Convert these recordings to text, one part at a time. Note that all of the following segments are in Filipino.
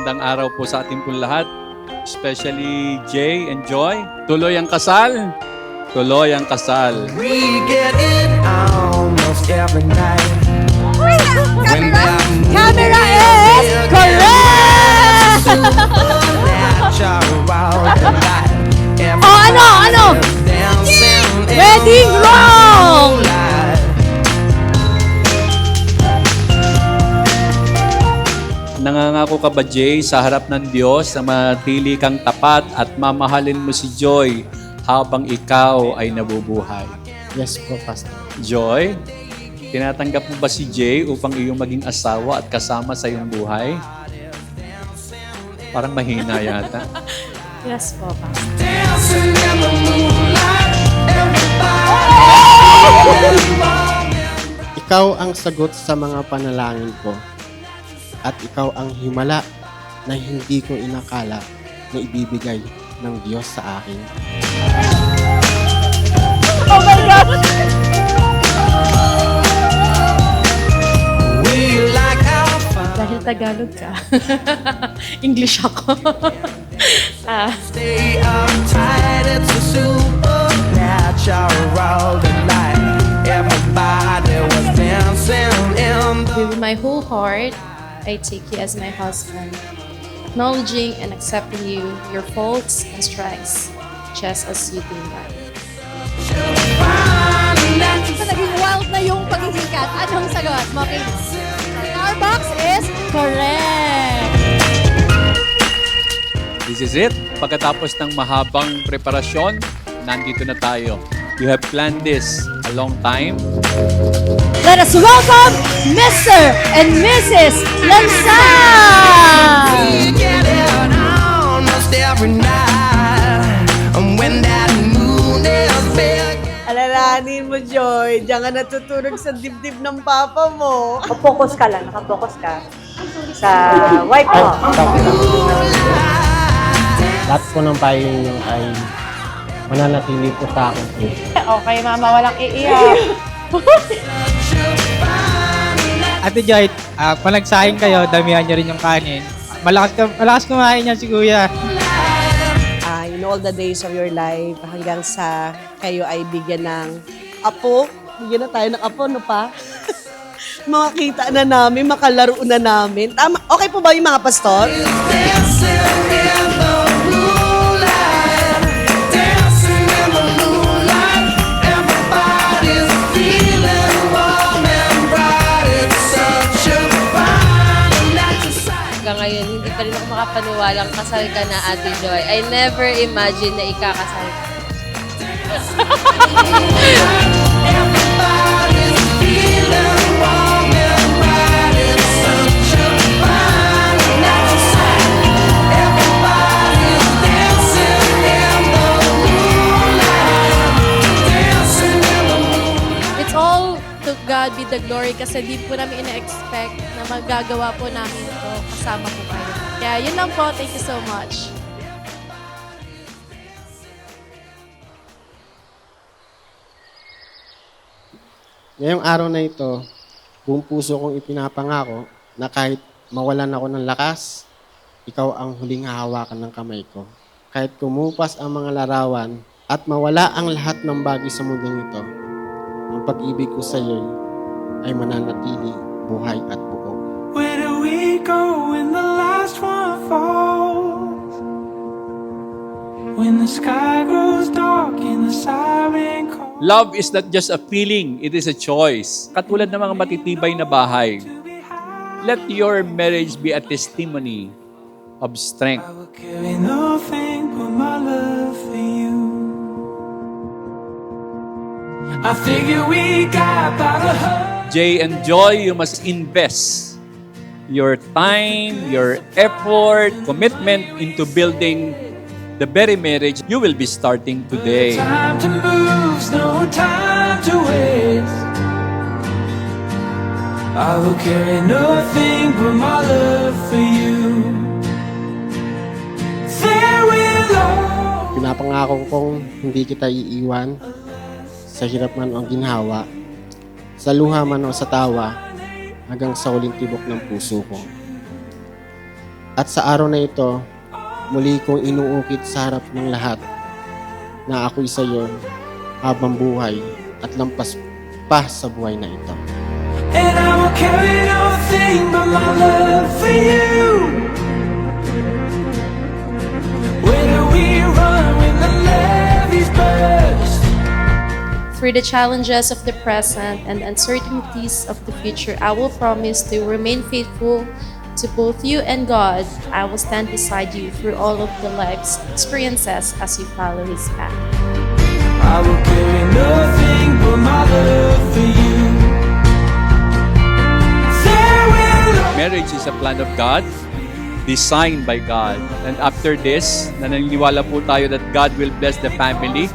magandang araw po sa ating pong lahat. Especially Jay and Joy. Tuloy ang kasal. Tuloy ang kasal. We get it almost every night. Camera is correct! Oh, ano? Wedding wrong! Nangangako ka ba, Jay, sa harap ng Diyos na matili kang tapat at mamahalin mo si Joy habang ikaw ay nabubuhay? Yes po, Pastor. Joy, tinatanggap mo ba si Jay upang iyong maging asawa at kasama sa iyong buhay? Parang mahina yata. Yes po, Pastor. Ikaw ang sagot sa mga panalangin ko at ikaw ang himala na hindi ko inakala na ibibigay ng Diyos sa akin. Oh my God! Dahil Tagalog ka. English ako. Stay uptight, it's a supernatural delight. Everybody was dancing in the With my whole heart, I take you as my husband, acknowledging and accepting you, your faults and strengths, just as you do that. So, naging wild na yung paghihikat. Anong sagot? Moki? Starbucks is correct. This is it. Pagkatapos ng mahabang preparasyon, nandito na tayo. We have planned this a long time. Let us welcome Mr. and Mrs. Lansan! We get it almost every night. And when that moon is big. Alalahanin mo, Joy. Diyan ka natutulog sa dibdib ng papa mo. Focus ka lang, nakapokus ka sa wife mo. Lahat po ng payo niyo ay mananatili po sa akin. Okay, mama, walang iiyak. Ate Joy, pag nagsahing kayo, damihan niyo rin yung kanin. Malakas kumain niya si Kuya. In all the days of your life, hanggang sa kayo ay bigyan ng apo. Bigyan na tayo ng apo, no pa? Makakita na namin, makalaro na namin. Tama. Okay po ba yung mga pastor? Hanggang ngayon, hindi pa rin ako makapaniwalang kasal ka na, Ate Joy. I never imagined na ikakasal ka. It's all to God be the glory kasi di po namin ina-expect na magagawa po namin ito kasama po kayo. Kaya yun lang po. Thank you so much. Ngayong araw na ito, buong puso kong ipinapangako na kahit mawalan ako ng lakas, ikaw ang huling hahawakan ng kamay ko. Kahit kumupas ang mga larawan at mawala ang lahat ng bagay sa mundong ito, ang pag-ibig ko sa iyo ay mananatili, buhay at buo. Where do we go when the last one falls? When the sky grows dark and the siren calls. Love is not just a feeling, it is a choice. Katulad ng mga matitibay na bahay. Let your marriage be a testimony of strength. I will carry nothing but my love for you. I figure we got by the heart. Jay and Joy, you must invest your time, your effort, commitment into building the very marriage you will be starting today. Time to move, no time to waste. I will carry nothing but my love for you. There will always Pinapangako kong hindi kita iiwan sa hirap man o ginhawa, sa luha man o sa tawa, hanggang sa huling tibok ng puso ko. At sa araw na ito, muli kong inuukit sa harap ng lahat na ako'y sa iyo habang buhay at lampas pa sa buhay na ito. And I will carry nothing but my love for you. Whether we run when the levees burst. Through the challenges of the present and uncertainties of the future, I will promise to remain faithful to both you and God. I will stand beside you through all of the life's experiences as you follow His path. I will carry nothing but my love for you. There will Marriage is a plan of God, designed by God. And after this, naniniwala po tayo that God will bless the family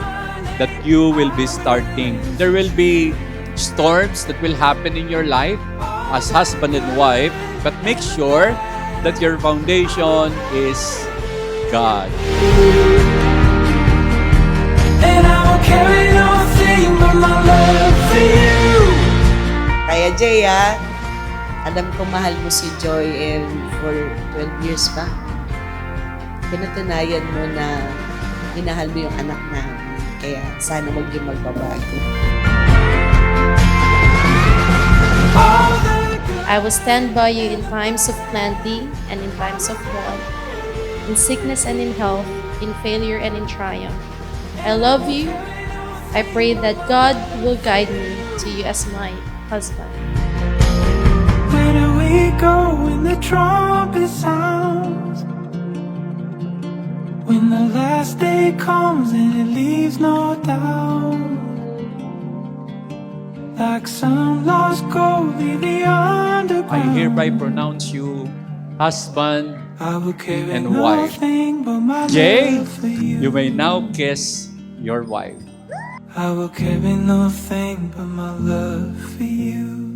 that you will be starting. There will be storms that will happen in your life as husband and wife, but make sure that your foundation is God. and I will carry nothing but my love for you. Kaya Jay, alam ko mahal mo si Joy and for 12 years pa. Pinatunayan mo na minahal mo yung anak namin. Kaya sana huwag yung magbabago. I will stand by you in times of plenty and in times of want, in sickness and in health, in failure and in triumph. I love you. I pray that God will guide me to you as my husband. Where do we go when the trumpet sounds? When the last day comes and it leaves no doubt. Like some lost gold in the underground. I hereby pronounce you husband I will carry and wife. nothing but my Jay, love for you. you may now kiss your wife. I will carry nothing but my love for you.